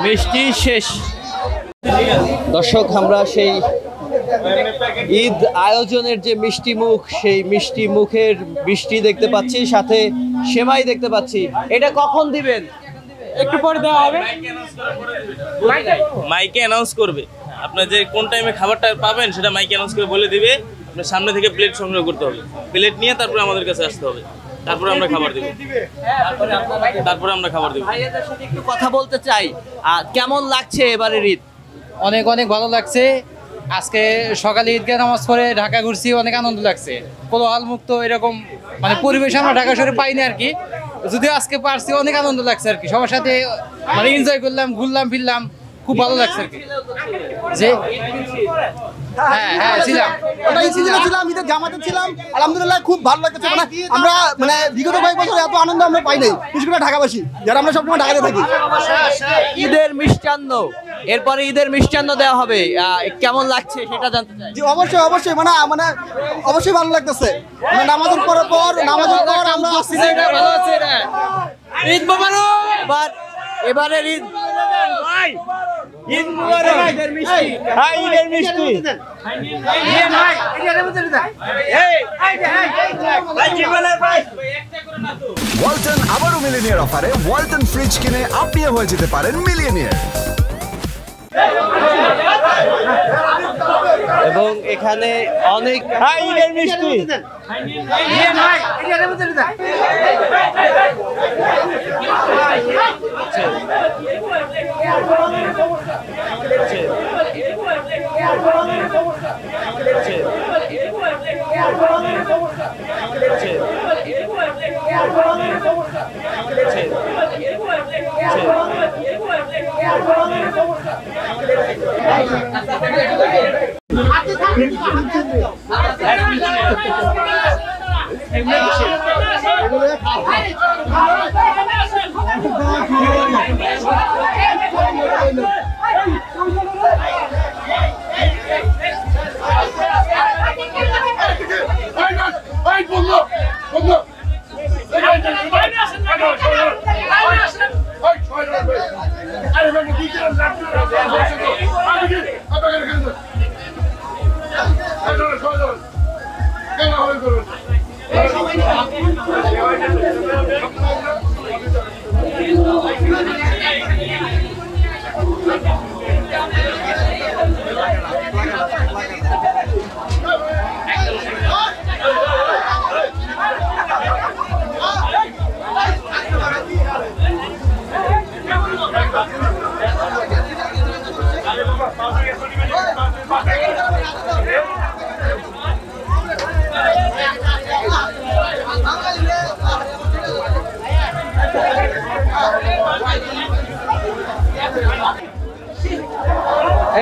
মিষ্টি শেষ। দর্শক, আমরা সেই ঈদ আয়োজনের যে মিষ্টি মুখ, সেই মিষ্টি মুখের মিষ্টি দেখতে পাচ্ছি, সাথে সেমাই দেখতে পাচ্ছি। এটা কখন দিবেন? একটু পরে দেওয়া হবে, মাইকে অ্যানাউন্স করবে। আপনার যে কোন টাইমে খাবারটা পাবেন সেটা মাইকে অ্যানাউন্স করে বলে দিবে। আপনার সামনে থেকে প্লেট সংগ্রহ করতে হবে, প্লেট নিয়ে তারপরে আমাদের কাছে আসতে হবে, তারপরে আমরা খাবার দেব। ভাইয়াদের সাথে একটু কথা বলতে চাই, কেমন লাগছে এবারের ঈদ? অনেক অনেক ভালো লাগছে। আজকে সকালে ঈদগাহ নামাজ পড়ে ঢাকা ঘুরছি, অনেক আনন্দ লাগছে। কোলাহল মুক্ত এরকম মানে পরিবেশ আমরা ঢাকা শহরে পাইনি আর কি, যদিও আজকে পারছি, অনেক আনন্দ লাগছে আর কি। সবার সাথে মানে এনজয় করলাম, ঘুরলাম ফিরলাম, খুব ভালো লাগছে আর কি। যে হ্যাঁ ছিলাম, ঈদের জামাতে ছিলাম, আলহামদুলিল্লাহ খুব ভালো লাগছে। মানে আমরা মানে বিগত কয়েক বছর এত আনন্দ আমরা পাই নাই, বিশেষ করে ঢাকাবাসী যারা আমরা সবসময় ঢাকাতে থাকি। ঈদের মিষ্টান্ন, এরপরে ঈদের মিষ্টান্ন দেওয়া হবে, কেমন লাগছে সেটা জানতে চাই। জি অবশ্যই অবশ্যই, মানে অবশ্যই ভালো লাগতেছে। মানে নামাজের পর আমরা ভালো আছে। ঈদ মোবারক। এবারের ঈদ ঈদ মুবারক। ঈদের মিষ্টি, হ্যাঁ ঈদের মিষ্টি। ওয়ালটন আবারও মিলিয়নিয়ার অফারে ওয়ালটন ফ্রিজ কিনে আপনিও হয়ে যেতে পারেন মিলিয়নিয়ার। এবং এখানে অনেক ঈদের মিষ্টি।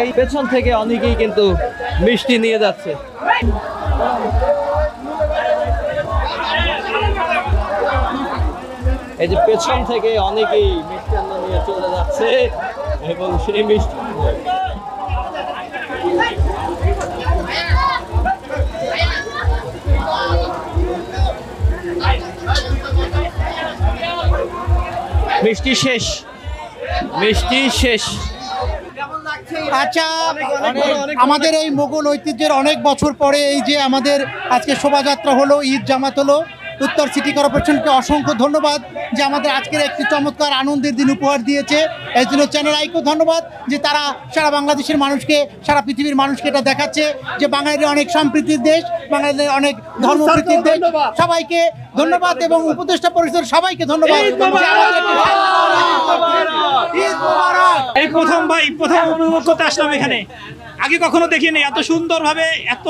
এই পেছন থেকে অনেকেই কিন্তু মিষ্টি নিয়ে যাচ্ছে। এই যে পেছন থেকে অনেকেই মিষ্টান্ন নিয়ে চলে যাচ্ছে এবং সেই মিষ্টি মিষ্টি শেষ, মিষ্টি শেষ। আচ্ছা, আমাদের এই মোগল ঐতিহ্যের অনেক বছর পরে এই যে আমাদের আজকে শোভাযাত্রা হলো, ঈদ জামাত হলো, উত্তর সিটি কর্পোরেশনকে অসংখ্য ধন্যবাদ যে আমাদের আজকের একটি চমৎকার আনন্দের দিন উপহার দিয়েছে। এর জন্য চ্যানেল আইকেও ধন্যবাদ যে তারা সারা বাংলাদেশের মানুষকে, সারা পৃথিবীর মানুষকে এটা দেখাচ্ছে যে বাঙালির অনেক সম্প্রীতির দেশ, বাঙালিদের অনেক ধর্মপ্রীতির দেশ। সবাইকে ধন্যবাদ এবং উপদেষ্টা পরিষদের সবাইকে ধন্যবাদ। এই প্রথম উপভোগ করতে আসলাম এখানে, আগে কখনো দেখিনি এত সুন্দরভাবে, এত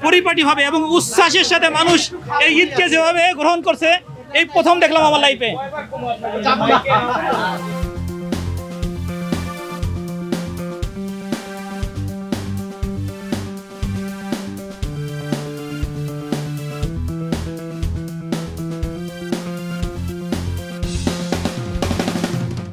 পরিপাটিভাবে এবং উচ্ছ্বাসের সাথে মানুষ এই ঈদকে যেভাবে গ্রহণ করছে, এই প্রথম দেখলাম আমার লাইফে।